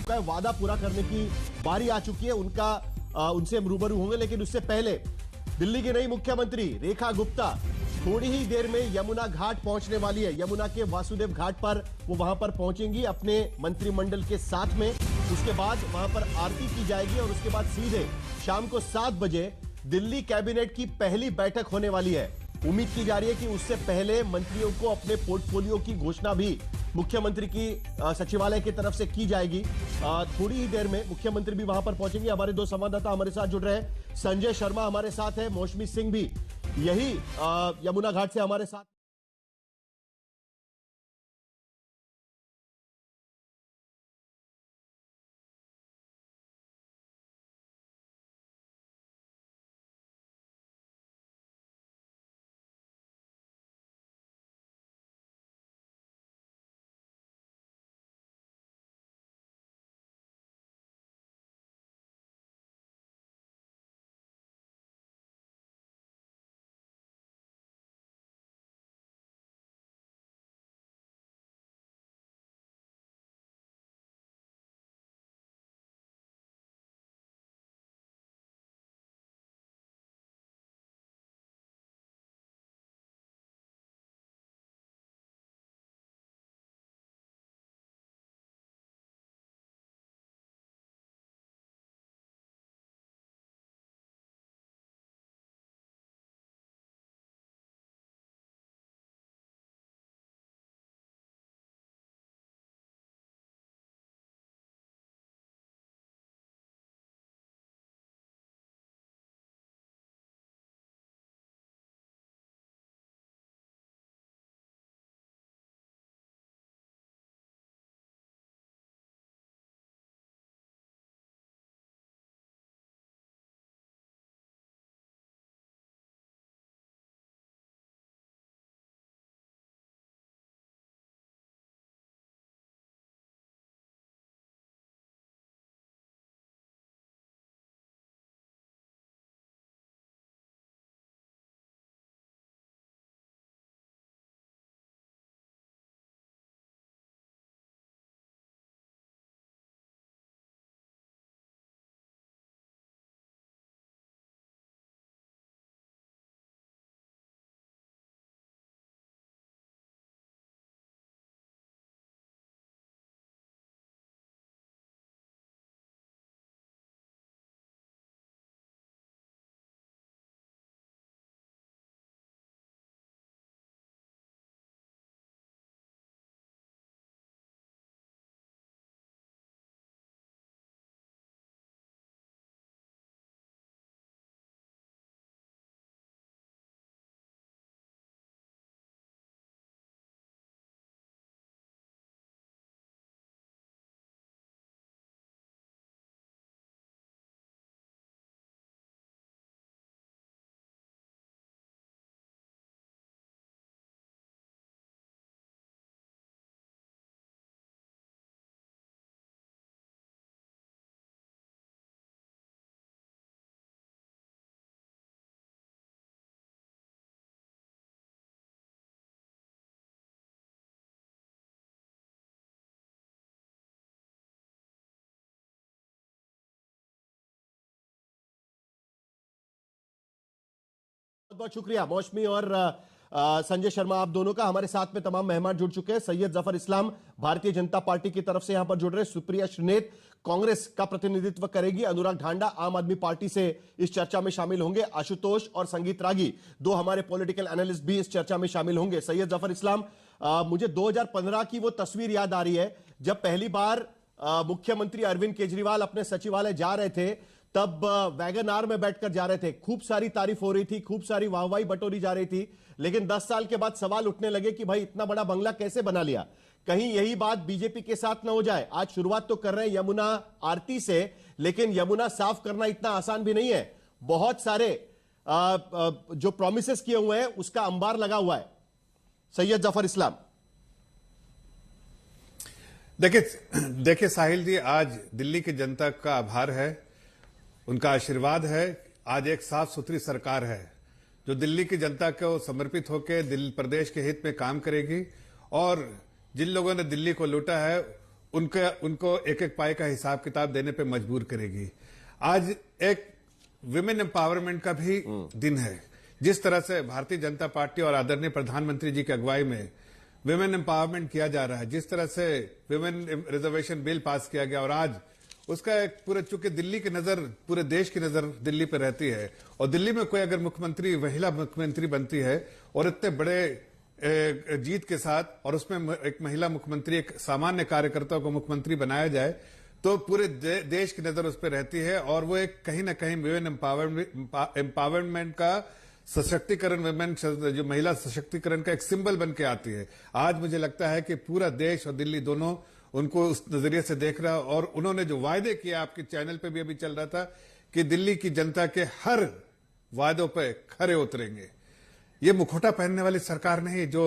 चुका है, वादा पूरा करने की बारी आ चुकी है। उनसे हम रूबरू होंगे, लेकिन उससे पहले दिल्ली की नई मुख्यमंत्री रेखा गुप्ता थोड़ी ही देर में यमुना घाट पहुंचने वाली है। यमुना के वासुदेव घाट पर वो वहां पर पहुंचेंगी अपने मंत्रिमंडल के साथ में। उसके बाद वहां पर आरती की जाएगी और उसके बाद सीधे शाम को 7 बजे दिल्ली कैबिनेट की पहली बैठक होने वाली है। उम्मीद की जा रही है कि उससे पहले मंत्रियों को अपने पोर्टफोलियो की घोषणा भी मुख्यमंत्री की सचिवालय की तरफ से की जाएगी। थोड़ी ही देर में मुख्यमंत्री भी वहां पर पहुंचेंगे। हमारे दो संवाददाता हमारे साथ जुड़ रहे हैं। संजय शर्मा हमारे साथ है, मौसमी सिंह भी यही यमुना घाट से हमारे साथ। बहुत बहुत शुक्रिया मौसमी और संजय शर्मा, आप दोनों का। हमारे साथ में तमाम मेहमान जुड़ चुके हैं। सैयद जफर इस्लाम भारतीय जनता पार्टी की तरफ से यहां पर जुड़ रहे हैं। सुप्रिया श्रीनेत कांग्रेस का प्रतिनिधित्व करेगी। अनुराग ढांडा आम आदमी पार्टी से इस चर्चा में शामिल होंगे। आशुतोष और संगीत रागी, दो हमारे पॉलिटिकल एनालिस्ट भी इस चर्चा में शामिल होंगे। सैयद जफर इस्लाम, मुझे 2015 की वो तस्वीर याद आ रही है जब पहली बार मुख्यमंत्री अरविंद केजरीवाल अपने सचिवालय जा रहे थे। तब वैगन आर में बैठकर जा रहे थे। खूब सारी तारीफ हो रही थी, खूब सारी वाहवाही बटोरी जा रही थी। लेकिन 10 साल के बाद सवाल उठने लगे कि भाई इतना बड़ा बंगला कैसे बना लिया। कहीं यही बात बीजेपी के साथ ना हो जाए। आज शुरुआत तो कर रहे हैं यमुना आरती से, लेकिन यमुना साफ करना इतना आसान भी नहीं है। बहुत सारे जो प्रॉमिसेस किए हुए हैं उसका अंबार लगा हुआ है। सैयद जफर इस्लाम, देखिए साहिल जी, आज दिल्ली की जनता का आभार है, उनका आशीर्वाद है। आज एक साफ सुथरी सरकार है जो दिल्ली की जनता को समर्पित होकर दिल्ली प्रदेश के हित में काम करेगी। और जिन लोगों ने दिल्ली को लूटा है उनको एक एक पाई का हिसाब किताब देने पे मजबूर करेगी। आज एक विमेन एम्पावरमेंट का भी दिन है। जिस तरह से भारतीय जनता पार्टी और आदरणीय प्रधानमंत्री जी की अगुवाई में विमेन एम्पावरमेंट किया जा रहा है, जिस तरह से विमेन रिजर्वेशन बिल पास किया गया और आज उसका एक पूरे, चूंकि दिल्ली की नजर, पूरे देश की नजर दिल्ली पर रहती है और दिल्ली में कोई अगर मुख्यमंत्री, महिला मुख्यमंत्री बनती है और इतने बड़े जीत के साथ और उसमें एक महिला मुख्यमंत्री, एक सामान्य कार्यकर्ता को मुख्यमंत्री बनाया जाए तो पूरे देश की नजर उस पर रहती है और वो एक कहीं ना कहीं विमेन एम्पावरमेंट का सशक्तिकरण, विमेन जो महिला सशक्तिकरण का एक सिंबल बन के आती है। आज मुझे लगता है कि पूरा देश और दिल्ली दोनों उनको उस नजरिए से देख रहा है और उन्होंने जो वायदे किए, आपके चैनल पे भी अभी चल रहा था कि दिल्ली की जनता के हर वायदों पे खरे उतरेंगे। ये मुखौटा पहनने वाली सरकार नहीं, जो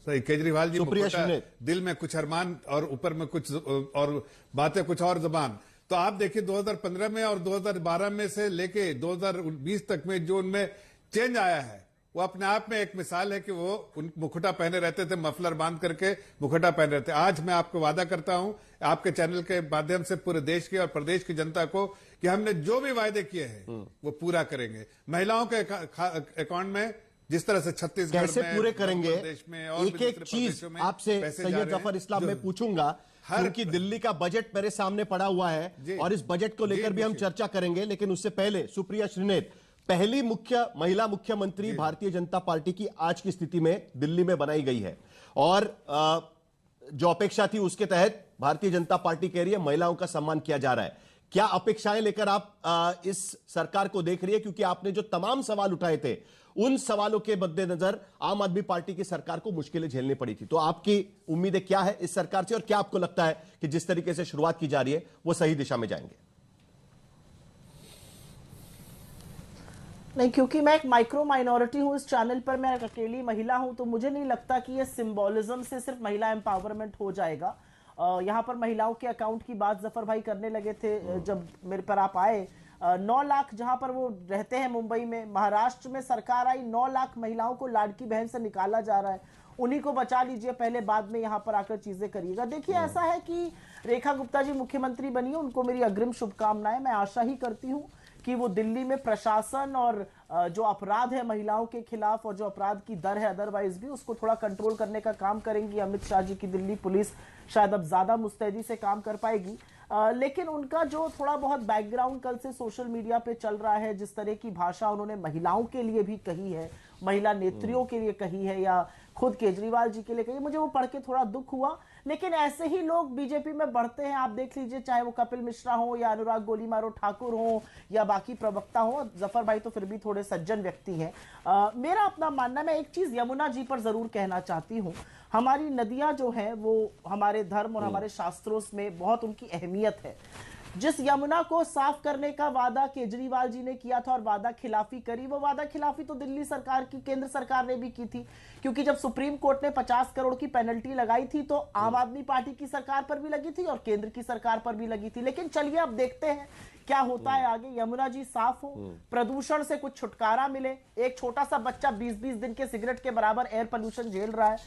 केजरीवाल जी मुखौटा, दिल में कुछ अरमान और ऊपर में कुछ और बातें कुछ और जबान। तो आप देखिए 2015 में और 2012 में से लेके 2020 तक में जो उनमें चेंज आया है वो अपने आप में एक मिसाल है कि वो उन मुखौटा पहने रहते थे, मफलर बांध करके मुखौटा पहने रहते। आज मैं आपको वादा करता हूं आपके चैनल के माध्यम से पूरे देश की और प्रदेश की जनता को कि हमने जो भी वायदे किए हैं वो पूरा करेंगे। महिलाओं के अकाउंट में जिस तरह से छत्तीसगढ़ कैसे में, पूरे करेंगे, प्रदेश में और एक एक चीज आपसे सैयद जफर इस्लाम में पूछूंगा, क्योंकि दिल्ली का बजट मेरे सामने पड़ा हुआ है और इस बजट को लेकर भी हम चर्चा करेंगे। लेकिन उससे पहले सुप्रिया श्रीनेत, पहली महिला मुख्यमंत्री भारतीय जनता पार्टी की आज की स्थिति में दिल्ली में बनाई गई है और जो अपेक्षा थी उसके तहत भारतीय जनता पार्टी कह रही है महिलाओं का सम्मान किया जा रहा है। क्या अपेक्षाएं लेकर आप इस सरकार को देख रही है, क्योंकि आपने जो तमाम सवाल उठाए थे उन सवालों के मद्देनजर आम आदमी पार्टी की सरकार को मुश्किलें झेलनी पड़ी थी। तो आपकी उम्मीदें क्या है इस सरकार से और क्या आपको लगता है कि जिस तरीके से शुरुआत की जा रही है वो सही दिशा में जाएंगे? नहीं, क्योंकि मैं एक माइक्रो माइनॉरिटी हूं इस चैनल पर, मैं एक अकेली महिला हूं, तो मुझे नहीं लगता कि ये सिंबोलिज्म से सिर्फ महिला एम्पावरमेंट हो जाएगा। यहाँ पर महिलाओं के अकाउंट की बात जफर भाई करने लगे थे जब मेरे पर आप आए। 9 लाख जहां पर वो रहते हैं मुंबई में, महाराष्ट्र में सरकार आई, 9 लाख महिलाओं को लाड़की बहन से निकाला जा रहा है। उन्हीं को बचा लीजिए पहले, बाद में यहाँ पर आकर चीजें करिएगा। देखिए, ऐसा है कि रेखा गुप्ता जी मुख्यमंत्री बनी है, उनको मेरी अग्रिम शुभकामनाएं। मैं आशा ही करती हूँ कि वो दिल्ली में प्रशासन और जो अपराध है महिलाओं के खिलाफ और जो अपराध की दर है अदरवाइज भी, उसको थोड़ा कंट्रोल करने का काम करेंगी। अमित शाह जी की दिल्ली पुलिस शायद अब ज्यादा मुस्तैदी से काम कर पाएगी। लेकिन उनका जो थोड़ा बहुत बैकग्राउंड कल से सोशल मीडिया पे चल रहा है, जिस तरह की भाषा उन्होंने महिलाओं के लिए भी कही है, महिला नेत्रियों के लिए कही है या खुद केजरीवाल जी के लिए कही, मुझे वो पढ़ के थोड़ा दुख हुआ। लेकिन ऐसे ही लोग बीजेपी में बढ़ते हैं, आप देख लीजिए, चाहे वो कपिल मिश्रा हो या अनुराग गोलीमारो ठाकुर हो या बाकी प्रवक्ता हो। जफर भाई तो फिर भी थोड़े सज्जन व्यक्ति हैं। मेरा अपना मानना, मैं एक चीज यमुना जी पर जरूर कहना चाहती हूँ, हमारी नदियां जो हैं वो हमारे धर्म और हमारे शास्त्रों में बहुत उनकी अहमियत है। जिस यमुना को साफ करने का वादा केजरीवाल जी ने किया था और वादा खिलाफी करी, वो वादा खिलाफी तो दिल्ली सरकार की, केंद्र सरकार ने भी की थी, क्योंकि जब सुप्रीम कोर्ट ने 50 करोड़ की पेनल्टी लगाई थी तो आम आदमी पार्टी की सरकार पर भी लगी थी और केंद्र की सरकार पर भी लगी थी। लेकिन चलिए अब देखते हैं क्या होता है आगे। यमुना जी साफ हो, प्रदूषण से कुछ छुटकारा मिले। एक छोटा सा बच्चा 20-20 दिन के सिगरेट के बराबर एयर पोल्यूशन झेल रहा है।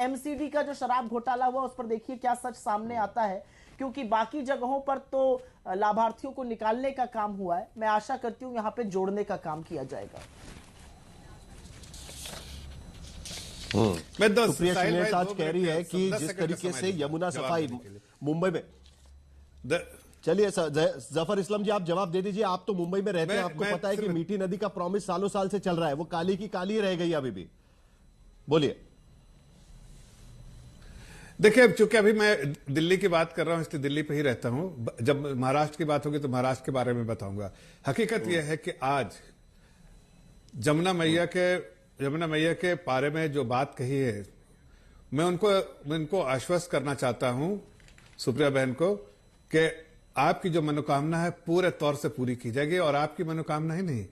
एमसीडी का जो शराब घोटाला हुआ उस पर देखिए क्या सच सामने आता है, क्योंकि बाकी जगहों पर तो लाभार्थियों को निकालने का काम हुआ है। मैं आशा करती हूं यहां पे जोड़ने का काम किया जाएगा। सुप्रिया श्रीनेत आज कह रही है कि जिस तरीके से यमुना सफाई मुंबई में, चलिए जफर इस्लाम जी आप जवाब दे दीजिए। आप तो मुंबई में रहते हैं, आपको पता है कि मीठी नदी का प्रॉमिस सालों साल से चल रहा है, वो काली की काली रह गई अभी भी। बोलिए। देखिए, चूंकि अभी मैं दिल्ली की बात कर रहा हूं इसलिए दिल्ली पे ही रहता हूं। जब महाराष्ट्र की बात होगी तो महाराष्ट्र के बारे में बताऊंगा। हकीकत यह है कि आज यमुना मैया के बारे में जो बात कही है, मैं उनको आश्वस्त करना चाहता हूं सुप्रिया बहन को कि आपकी जो मनोकामना है पूरे तौर से पूरी की जाएगी। और आपकी मनोकामना ही नहीं,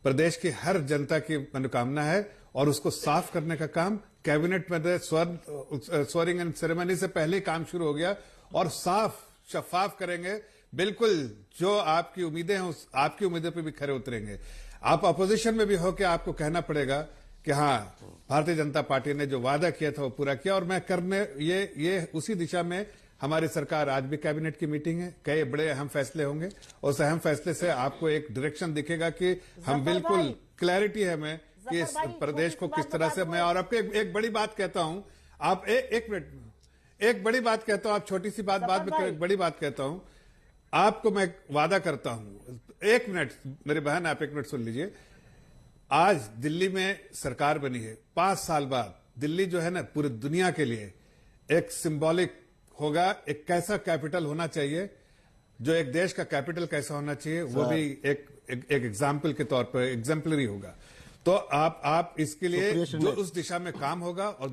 प्रदेश की हर जनता की मनोकामना है और उसको साफ करने का काम कैबिनेट में स्वेरिंग इन सेरेमनी से पहले ही काम शुरू हो गया और साफ शफाफ करेंगे। बिल्कुल जो आपकी उम्मीदें हैं उस आपकी उम्मीदों पे भी खरे उतरेंगे। आप अपोजिशन में भी हो के आपको कहना पड़ेगा कि हाँ, भारतीय जनता पार्टी ने जो वादा किया था वो पूरा किया और मैं करने ये उसी दिशा में हमारी सरकार आज भी कैबिनेट की मीटिंग है, कई बड़े अहम फैसले होंगे। उस अहम फैसले से आपको एक डायरेक्शन दिखेगा कि हम बिल्कुल क्लैरिटी है हमें कि इस प्रदेश को किस तरह से मैं। और आपको एक बड़ी बात कहता हूं, आप एक मिनट, एक बड़ी बात कहता हूं, आप छोटी सी बात बाद में, एक बड़ी बात कहता हूं आपको, मैं वादा करता हूं। एक मिनट मेरी बहन, आप एक मिनट सुन लीजिए। आज दिल्ली में सरकार बनी है, 5 साल बाद दिल्ली जो है ना पूरी दुनिया के लिए एक सिंबॉलिक होगा। एक कैसा कैपिटल होना चाहिए, जो एक देश का कैपिटल कैसा होना चाहिए, वो भी एक एग्जाम्पल के तौर पर एग्जाम्पलरी होगा। तो आप इसके लिए जो उस दिशा में काम होगा और